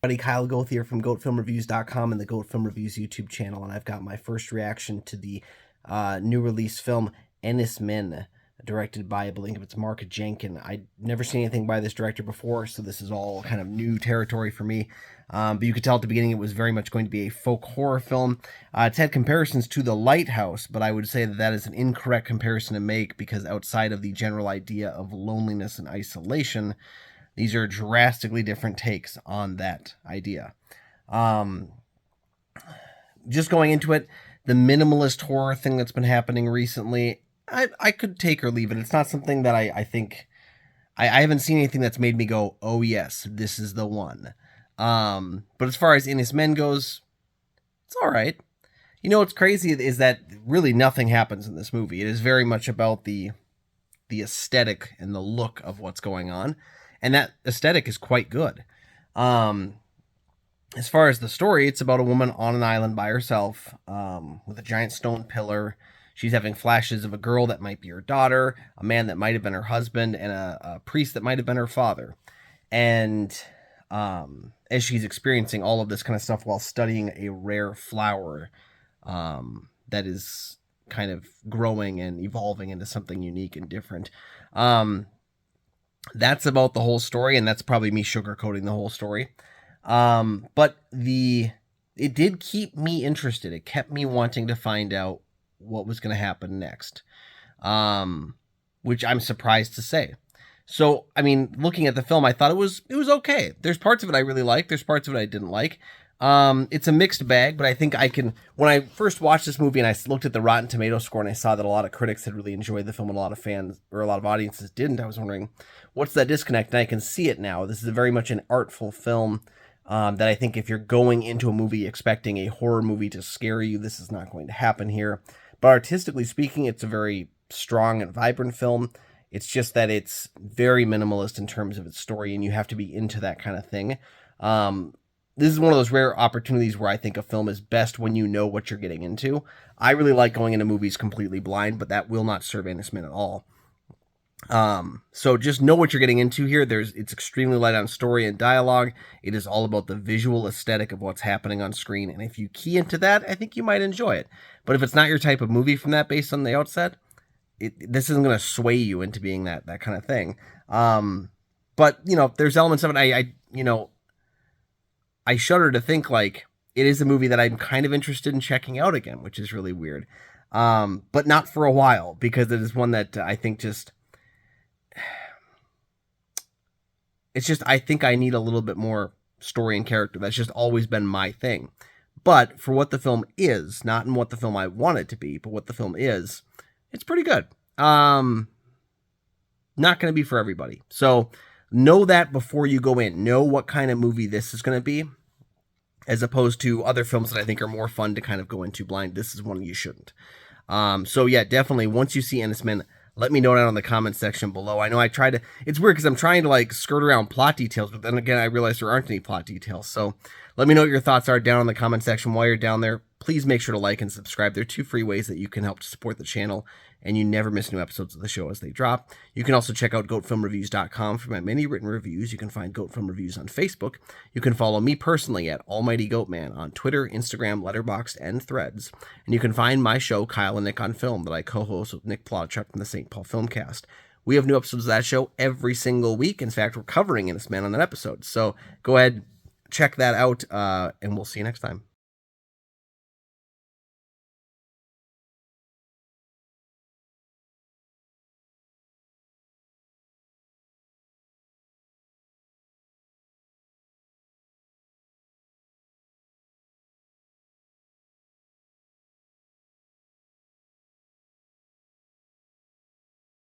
Buddy Kyle Goth here from GoatFilmReviews.com and the Goat Film Reviews YouTube channel, and I've got my first reaction to the new release film Enys, directed by, I believe it's Mark Jenkin. I'd never seen anything by this director before, so this is all kind of new territory for me. But you could tell at the beginning it was very much going to be a folk horror film. It's had comparisons to The Lighthouse, but I would say that is an incorrect comparison to make because outside of the general idea of loneliness and isolation, these are drastically different takes on that idea. Just going into it, the minimalist horror thing that's been happening recently, I could take or leave it. It's not something that I think... I haven't seen anything that's made me go, oh yes, this is the one. But as far as Enys goes, it's all right. You know what's crazy is that really nothing happens in this movie. It is very much about the aesthetic and the look of what's going on. And that aesthetic is quite good. As far as the story, it's about a woman on an island by herself with a giant stone pillar. She's having flashes of a girl that might be her daughter, a man that might have been her husband, and a priest that might have been her father. And as she's experiencing all of this kind of stuff while studying a rare flower that is kind of growing and evolving into something unique and different. That's about the whole story, and that's probably me sugarcoating the whole story. But it did keep me interested. It kept me wanting to find out what was going to happen next, which I'm surprised to say. So, I mean, looking at the film, I thought it was okay. There's parts of it I really liked. There's parts of it I didn't like. It's a mixed bag, but I think when I first watched this movie and I looked at the Rotten Tomato score and I saw that a lot of critics had really enjoyed the film and a lot of fans or a lot of audiences didn't, I was wondering, what's that disconnect? And I can see it now. This is very much an artful film that I think if you're going into a movie expecting a horror movie to scare you, this is not going to happen here. But artistically speaking, it's a very strong and vibrant film. It's just that it's very minimalist in terms of its story, and you have to be into that kind of thing. This is one of those rare opportunities where I think a film is best when you know what you're getting into. I really like going into movies completely blind, but that will not serve Enys at all. So just know what you're getting into here. It's extremely light on story and dialogue. It is all about the visual aesthetic of what's happening on screen, and if you key into that, I think you might enjoy it. But if it's not your type of movie from that based on the outset, this isn't going to sway you into being that kind of thing. But, you know, there's elements of it I shudder to think, like, it is a movie that I'm kind of interested in checking out again, which is really weird. But not for a while, because it is one that I think I think I need a little bit more story and character. That's just always been my thing. But for what the film is, not in what the film I want it to be, but what the film is, it's pretty good. Not going to be for everybody. So know that before you go in. Know what kind of movie this is going to be, as opposed to other films that I think are more fun to kind of go into blind. This is one you shouldn't. So yeah, definitely, once you see Enys, let me know down in the comment section below. I know it's weird because I'm trying to like skirt around plot details, but then again, I realize there aren't any plot details. So let me know what your thoughts are down in the comment section. While you're down there, please make sure to like and subscribe. There are 2 free ways that you can help to support the channel, and you never miss new episodes of the show as they drop. You can also check out GoatFilmReviews.com for my many written reviews. You can find Goat Film Reviews on Facebook. You can follow me personally at Almighty Goatman on Twitter, Instagram, Letterboxd, and Threads. And you can find my show, Kyle and Nick on Film, that I co-host with Nick Plodchuk from the St. Paul Filmcast. We have new episodes of that show every single week. In fact, we're covering Enys on that episode. So go ahead, check that out, and we'll see you next time.